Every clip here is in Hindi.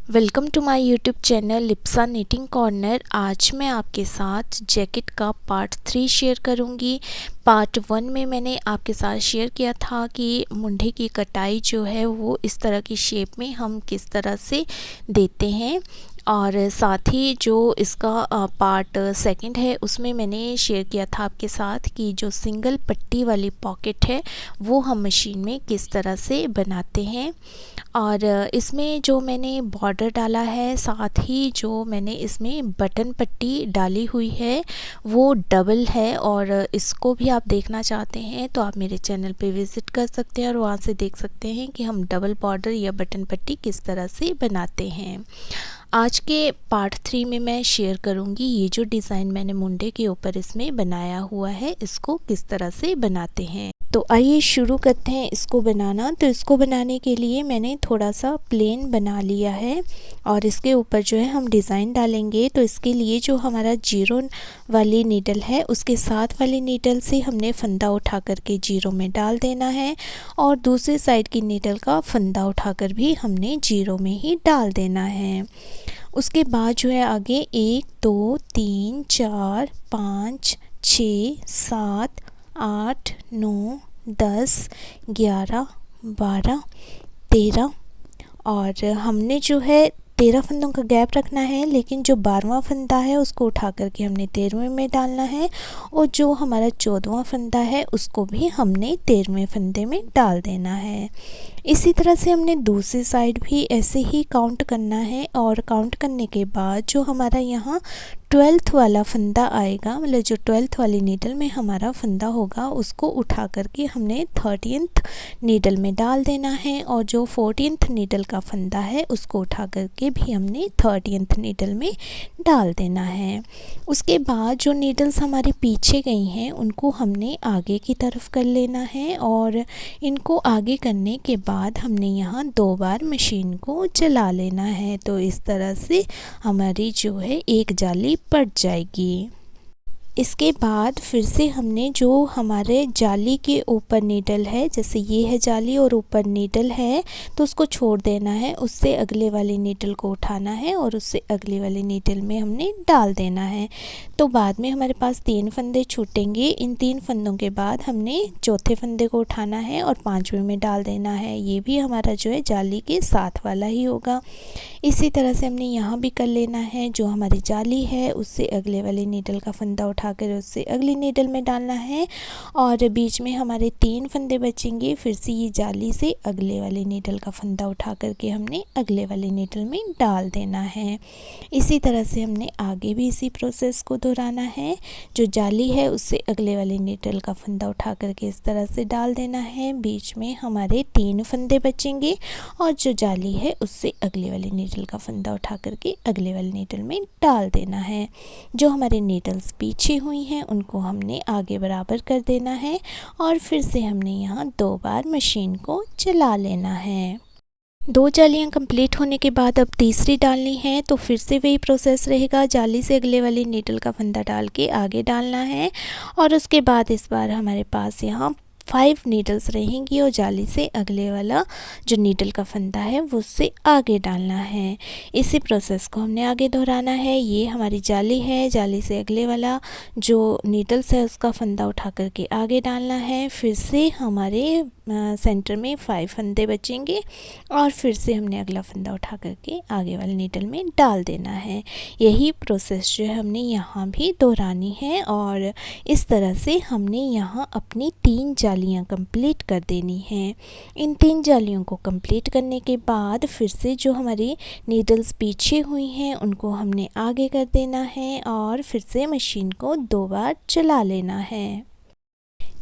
Welcome to my YouTube channel Lipsa knitting corner. आज मैं आपके साथ जैकेट का पार्ट 3 शेयर करूंगी। पार्ट 1 में मैंने आपके साथ शेयर किया था कि मुंडे की कटाई जो है वो इस तरह की शेप में हम किस तरह से देते हैं, और साथ ही जो इसका पार्ट सेकंड है उसमें मैंने शेयर किया था आपके साथ कि जो सिंगल पट्टी वाली पॉकेट है वो हम मशीन में किस तरह से बनाते हैं। और इसमें जो मैंने बॉर्डर डाला है, साथ ही जो मैंने इसमें बटन पट्टी डाली हुई है वो डबल है, और इसको भी आप देखना चाहते हैं तो आप मेरे चैनल पे विज़िट कर सकते हैं और वहाँ से देख सकते हैं कि हम डबल बॉर्डर या बटन पट्टी किस तरह से बनाते हैं। आज के पार्ट 3 में मैं शेयर करूंगी ये जो डिज़ाइन मैंने मुंडे के ऊपर इसमें बनाया हुआ है इसको किस तरह से बनाते हैं। तो आइए शुरू करते हैं इसको बनाना। तो इसको बनाने के लिए मैंने थोड़ा सा प्लेन बना लिया है और इसके ऊपर जो है हम डिज़ाइन डालेंगे। तो इसके लिए जो हमारा जीरो वाली नीडल है उसके साथ वाली नीडल से हमने फंदा उठा करके जीरो में डाल देना है, और दूसरी साइड की नीडल का फंदा उठाकर भी हमने जीरो में ही डाल देना है। उसके बाद जो है आगे 1 2 3 4 5 6 7 8 9 10 11 12 13, और हमने जो है 13 फंदों का गैप रखना है, लेकिन जो 12वां फंदा है उसको उठा करके हमने 13वें में डालना है, और जो हमारा 14वां फंदा है उसको भी हमने 13वें फंदे में डाल देना है। इसी तरह से हमने दूसरी साइड भी ऐसे ही काउंट करना है, और काउंट करने के बाद जो हमारा यहाँ 12th वाला फंदा आएगा, मतलब जो 12th वाली नीडल में हमारा फंदा होगा उसको उठा करके हमने 13th नीडल में डाल देना है, और जो 14th नीडल का फंदा है उसको उठा करके भी हमने 30th नीडल में डाल देना है। उसके बाद जो नीडल्स हमारी पीछे गई हैं उनको हमने आगे की तरफ कर लेना है, और इनको आगे करने के बाद हमने यहाँ 2 बार मशीन को चला लेना है। तो इस तरह से हमारी जो है एक जाली पड़ जाएगी। इसके बाद फिर से हमने जो हमारे जाली के ऊपर नीडल है, जैसे ये है जाली और ऊपर नीडल है, तो उसको छोड़ देना है, उससे अगले वाली नीडल को उठाना है और उससे अगले वाली नीडल में हमने डाल देना है। तो बाद में हमारे पास 3 फंदे छूटेंगे। इन 3 फंदों के बाद हमने चौथे फंदे को उठाना है और 5वें में डाल देना है। ये भी हमारा जो है जाली के साथ वाला ही होगा। इसी तरह से हमने यहाँ भी कर लेना है। जो हमारी जाली है उससे अगले वाली नीडल का फंदा उठाकर उससे अगली नीडल में डालना है, और बीच में हमारे 3 फंदे बचेंगे। फिर से ये जाली से अगले वाली नीडल का फंदा उठा करके हमने अगले वाली नीडल में डाल देना है। इसी तरह से हमने आगे भी इसी प्रोसेस को दोहराना है। जो जाली है उससे अगले वाली नीडल का फंदा उठा करके इस तरह से डाल देना है। बीच में हमारे 3 फंदे बचेंगे, और जो जाली है उससे अगले वाली नीडल का फंदा उठा करके अगले वाली नीडल में डाल देना है। जो हमारे नीडल्स पीछे हुई हैं उनको हमने आगे बराबर कर देना है, और फिर से हमने यहाँ 2 बार मशीन को चला लेना है। 2 जालियाँ कंप्लीट होने के बाद अब तीसरी डालनी है। तो फिर से वही प्रोसेस रहेगा, जाली से अगले वाली नीडल का फंदा डाल के आगे डालना है, और उसके बाद इस बार हमारे पास यहाँ 5 नीडल्स रहेंगी, और जाली से अगले वाला जो नीडल का फंदा है वो उससे आगे डालना है। इसी प्रोसेस को हमने आगे दोहराना है। ये हमारी जाली है, जाली से अगले वाला जो नीडल्स है उसका फंदा उठा करके आगे डालना है। फिर से हमारे सेंटर में 5 फंदे बचेंगे, और फिर से हमने अगला फंदा उठा करके आगे वाले नीडल में डाल देना है। यही प्रोसेस जो है हमने यहाँ भी दोहरानी है, और इस तरह से हमने यहाँ अपनी 3 जालियाँ कंप्लीट कर देनी हैं। इन 3 जालियों को कंप्लीट करने के बाद फिर से जो हमारी नीडल्स पीछे हुई हैं उनको हमने आगे कर देना है, और फिर से मशीन को 2 बार चला लेना है।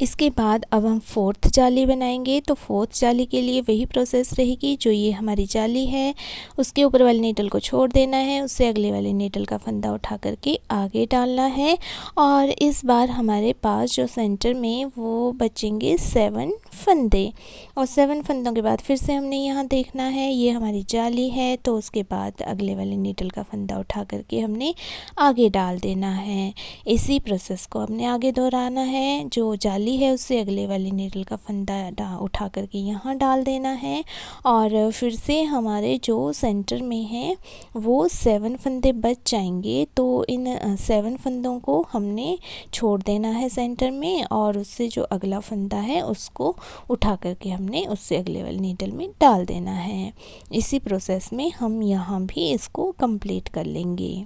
इसके बाद अब हम 4th जाली बनाएंगे। तो 4th जाली के लिए वही प्रोसेस रहेगी। जो ये हमारी जाली है उसके ऊपर वाले नीडल को छोड़ देना है, उससे अगले वाले नीडल का फंदा उठा करके आगे डालना है, और इस बार हमारे पास जो सेंटर में वो बचेंगे 7 फंदे, और 7 फंदों के बाद फिर से हमने यहाँ देखना है ये हमारी जाली है, तो उसके बाद अगले वाले नीडल का फंदा उठा करके हमने आगे डाल देना है। इसी प्रोसेस को हमने आगे दोहराना है। जो जाली जाली है उससे अगले वाली नीडल का फंदा उठा करके यहाँ डाल देना है। और फिर से हमारे जो सेंटर में है वो 7 फंदे बच जाएंगे, तो इन 7 फंदों को हमने छोड़ देना है सेंटर में, और उससे जो अगला फंदा है उसको उठा करके हमने उससे अगले वाली नीडल में डाल देना है। इसी प्रोसेस में हम यहाँ भी इसको कंप्लीट कर लेंगे।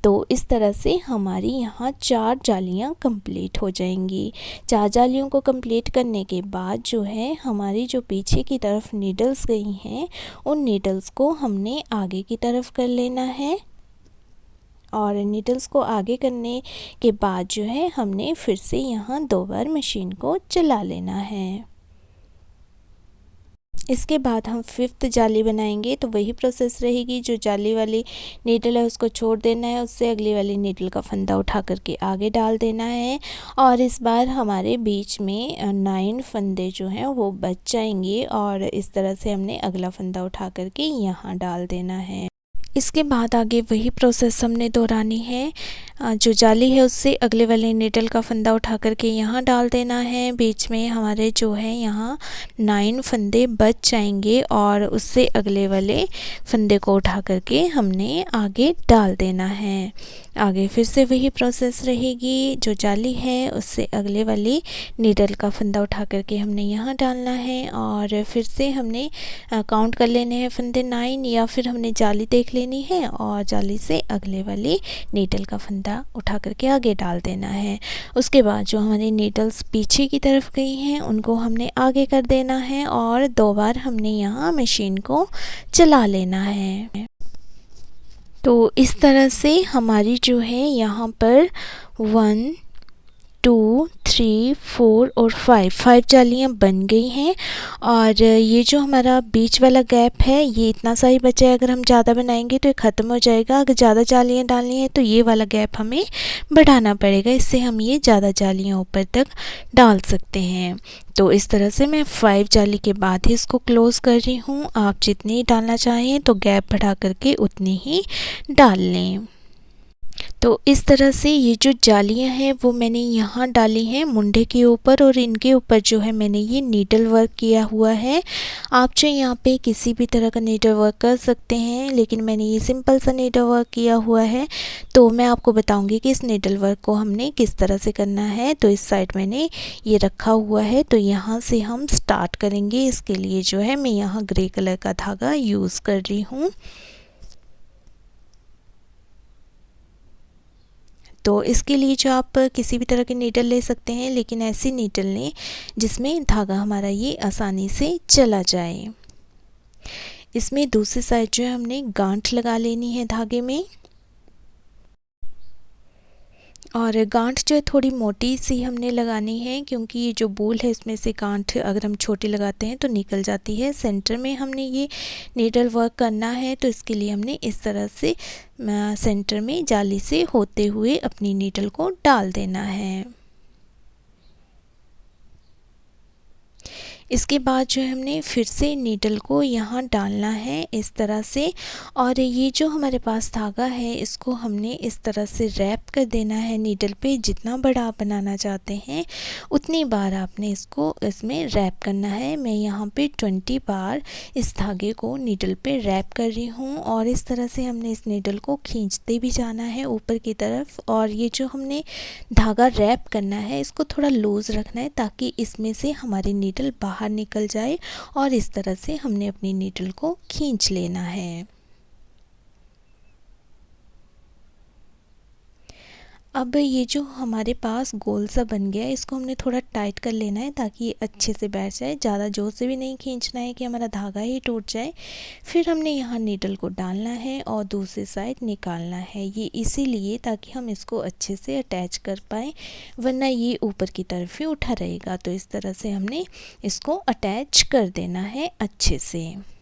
तो इस तरह से हमारी यहाँ 4 जालियाँ कंप्लीट हो जाएंगी। 4 जालियों को कंप्लीट करने के बाद जो है हमारी जो पीछे की तरफ नीडल्स गई हैं उन नीडल्स को हमने आगे की तरफ कर लेना है। और नीडल्स को आगे करने के बाद जो है हमने फिर से यहाँ 2 बार मशीन को चला लेना है। इसके बाद हम 5th जाली बनाएंगे, तो वही प्रोसेस रहेगी। जो जाली वाली नीडल है उसको छोड़ देना है, उससे अगली वाली नीडल का फंदा उठा करके आगे डाल देना है। और इस बार हमारे बीच में 9 फंदे जो हैं वो बच जाएंगे, और इस तरह से हमने अगला फंदा उठा करके यहाँ डाल देना है। इसके बाद आगे वही प्रोसेस हमने दोहरानी है। जो जाली है उससे अगले वाले नीडल का फंदा उठा करके यहाँ डाल देना है। बीच में हमारे जो है यहाँ 9 फंदे बच जाएंगे, और उससे अगले वाले फंदे को उठा करके हमने आगे डाल देना है। आगे फिर से वही प्रोसेस रहेगी। जो जाली है उससे अगले वाली नीडल का फंदा उठा करके हमने यहाँ डालना है, और फिर से हमने काउंट कर लेने हैं फंदे 9, या फिर हमने जाली देख लेनी है और जाली से अगले वाली नीडल का फंदा उठा करके आगे डाल देना है। उसके बाद जो हमारी नीडल्स पीछे की तरफ गई हैं उनको हमने आगे कर देना है, और 2 बार हमने यहाँ मशीन को चला लेना है। तो इस तरह से हमारी जो है यहाँ पर 1 2 3 4 और 5 जालियाँ बन गई हैं। और ये जो हमारा बीच वाला गैप है ये इतना सा ही बचा है। अगर हम ज़्यादा बनाएंगे तो ये ख़त्म हो जाएगा। अगर ज़्यादा जालियाँ डालनी है तो ये वाला गैप हमें बढ़ाना पड़ेगा, इससे हम ये ज़्यादा जालियाँ ऊपर तक डाल सकते हैं। तो इस तरह से मैं 5 जाली के बाद ही इसको क्लोज़ कर रही हूँ। आप जितनी डालना चाहें तो गैप बढ़ा करके उतनी ही डाल लें। तो इस तरह से ये जो जालियाँ हैं वो मैंने यहाँ डाली हैं मुंडे के ऊपर, और इनके ऊपर जो है मैंने ये नीडल वर्क किया हुआ है। आप जो यहाँ पे किसी भी तरह का नीडल वर्क कर सकते हैं, लेकिन मैंने ये सिंपल सा नीडल वर्क किया हुआ है। तो मैं आपको बताऊँगी कि इस नीडल वर्क को हमने किस तरह से करना है। तो इस साइड मैंने ये रखा हुआ है, तो यहाँ से हम स्टार्ट करेंगे। इसके लिए जो है मैं यहाँ ग्रे कलर का धागा यूज़ कर रही हूँ। तो इसके लिए जो आप किसी भी तरह की नीडल ले सकते हैं, लेकिन ऐसी नीडल लें जिसमें धागा हमारा ये आसानी से चला जाए। इसमें दूसरी साइड जो है हमने गांठ लगा लेनी है धागे में, और गांठ जो है थोड़ी मोटी सी हमने लगानी है, क्योंकि ये जो बूल है इसमें से गांठ अगर हम छोटी लगाते हैं तो निकल जाती है। सेंटर में हमने ये नीडल वर्क करना है, तो इसके लिए हमने इस तरह से सेंटर में जाली से होते हुए अपनी नीडल को डाल देना है। इसके बाद जो है हमने फिर से नीडल को यहाँ डालना है इस तरह से, और ये जो हमारे पास धागा है इसको हमने इस तरह से रैप कर देना है नीडल पे। जितना बड़ा आप बनाना चाहते हैं उतनी बार आपने इसको इसमें रैप करना है। मैं यहाँ पे 20 बार इस धागे को नीडल पे रैप कर रही हूँ, और इस तरह से हमने इस नीडल को खींचते भी जाना है ऊपर की तरफ। और ये जो हमने धागा रैप करना है इसको थोड़ा लूज़ रखना है, ताकि इसमें से हमारी नीडल बाहर निकल जाए, और इस तरह से हमने अपनी नीडल को खींच लेना है। अब ये जो हमारे पास गोल सा बन गया है इसको हमने थोड़ा टाइट कर लेना है, ताकि ये अच्छे से बैठ जाए। ज़्यादा जोर से भी नहीं खींचना है कि हमारा धागा ही टूट जाए। फिर हमने यहाँ नीडल को डालना है और दूसरी साइड निकालना है, ये इसीलिए ताकि हम इसको अच्छे से अटैच कर पाएँ, वरना ये ऊपर की तरफ ही उठा रहेगा। तो इस तरह से हमने इसको अटैच कर देना है अच्छे से।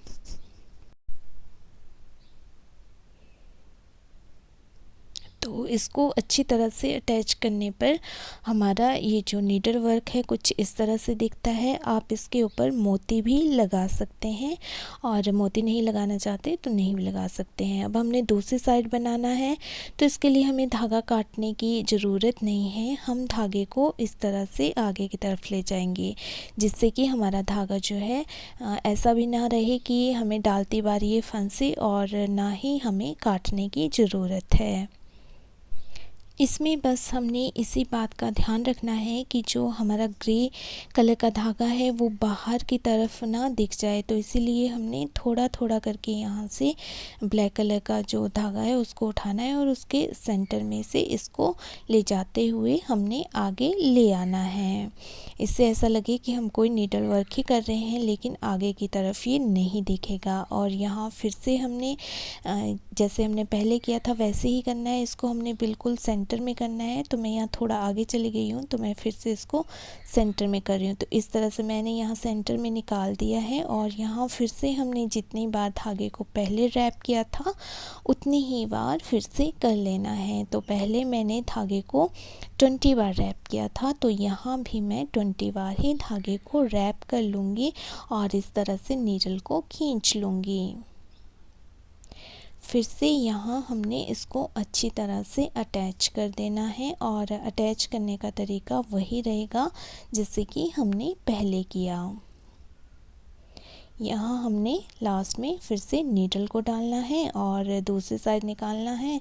तो इसको अच्छी तरह से अटैच करने पर हमारा ये जो नीडल वर्क है कुछ इस तरह से दिखता है। आप इसके ऊपर मोती भी लगा सकते हैं और मोती नहीं लगाना चाहते तो नहीं भी लगा सकते हैं। अब हमने दूसरी साइड बनाना है तो इसके लिए हमें धागा काटने की ज़रूरत नहीं है। हम धागे को इस तरह से आगे की तरफ ले जाएंगे जिससे कि हमारा धागा जो है ऐसा भी ना रहे कि हमें डालती बार ये फंसे और ना ही हमें काटने की ज़रूरत है। इसमें बस हमने इसी बात का ध्यान रखना है कि जो हमारा ग्रे कलर का धागा है वो बाहर की तरफ ना दिख जाए, तो इसीलिए हमने थोड़ा थोड़ा करके यहाँ से ब्लैक कलर का जो धागा है उसको उठाना है और उसके सेंटर में से इसको ले जाते हुए हमने आगे ले आना है। इससे ऐसा लगे कि हम कोई नीडल वर्क ही कर रहे हैं लेकिन आगे की तरफ ये नहीं दिखेगा। और यहाँ फिर से हमने जैसे हमने पहले किया था वैसे ही करना है। इसको हमने बिल्कुल सेंटर में करना है, तो मैं यहाँ थोड़ा आगे चली गई हूँ तो मैं फिर से इसको सेंटर में कर रही हूँ। तो इस तरह से मैंने यहाँ सेंटर में निकाल दिया है और यहाँ फिर से हमने जितनी बार धागे को पहले रैप किया था उतनी ही बार फिर से कर लेना है। तो पहले मैंने धागे को 20 बार रैप किया था, तो यहाँ भी मैं 20 बार ही धागे को रैप कर लूँगी और इस तरह से नीडल को खींच लूँगी। फिर से यहाँ हमने इसको अच्छी तरह से अटैच कर देना है और अटैच करने का तरीका वही रहेगा जैसे कि हमने पहले किया। यहाँ हमने लास्ट में फिर से नीडल को डालना है और दूसरी साइड निकालना है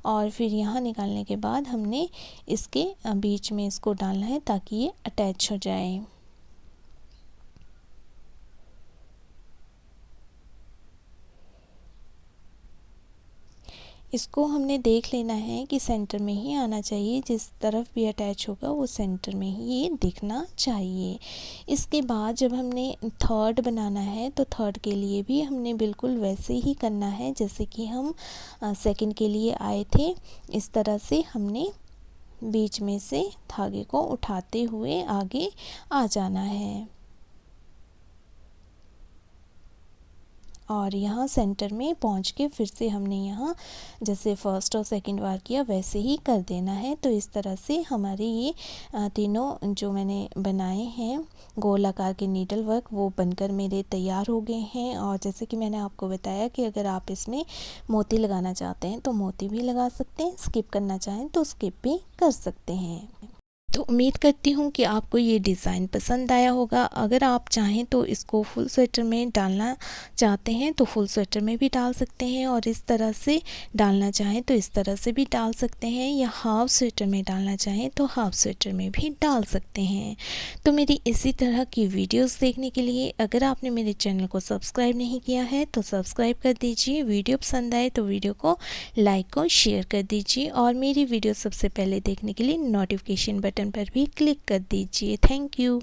और फिर यहाँ निकालने के बाद हमने इसके बीच में इसको डालना है ताकि ये अटैच हो जाए। इसको हमने देख लेना है कि सेंटर में ही आना चाहिए, जिस तरफ भी अटैच होगा वो सेंटर में ही ये दिखना चाहिए। इसके बाद जब हमने थर्ड बनाना है तो थर्ड के लिए भी हमने बिल्कुल वैसे ही करना है जैसे कि हम सेकंड के लिए आए थे। इस तरह से हमने बीच में से धागे को उठाते हुए आगे आ जाना है और यहाँ सेंटर में पहुँच के फिर से हमने यहाँ जैसे फर्स्ट और सेकंड बार किया वैसे ही कर देना है। तो इस तरह से हमारे ये तीनों जो मैंने बनाए हैं गोल आकार के नीडल वर्क वो बनकर मेरे तैयार हो गए हैं। और जैसे कि मैंने आपको बताया कि अगर आप इसमें मोती लगाना चाहते हैं तो मोती भी लगा सकते हैं, स्किप करना चाहें तो स्किप भी कर सकते हैं। तो उम्मीद करती हूँ कि आपको ये डिज़ाइन पसंद आया होगा। अगर आप चाहें तो इसको फुल स्वेटर में डालना चाहते हैं तो फुल स्वेटर में भी डाल सकते हैं और इस तरह से डालना चाहें तो इस तरह से भी डाल सकते हैं, या हाफ स्वेटर में डालना चाहें तो हाफ स्वेटर में भी डाल सकते हैं। तो मेरी इसी तरह की वीडियोस देखने के लिए अगर आपने मेरे चैनल को सब्सक्राइब नहीं किया है तो सब्सक्राइब कर दीजिए। वीडियो पसंद आए तो वीडियो को लाइक और शेयर कर दीजिए और मेरी वीडियो सबसे पहले देखने के लिए नोटिफिकेशन बटन पर भी क्लिक कर दीजिए। Thank you.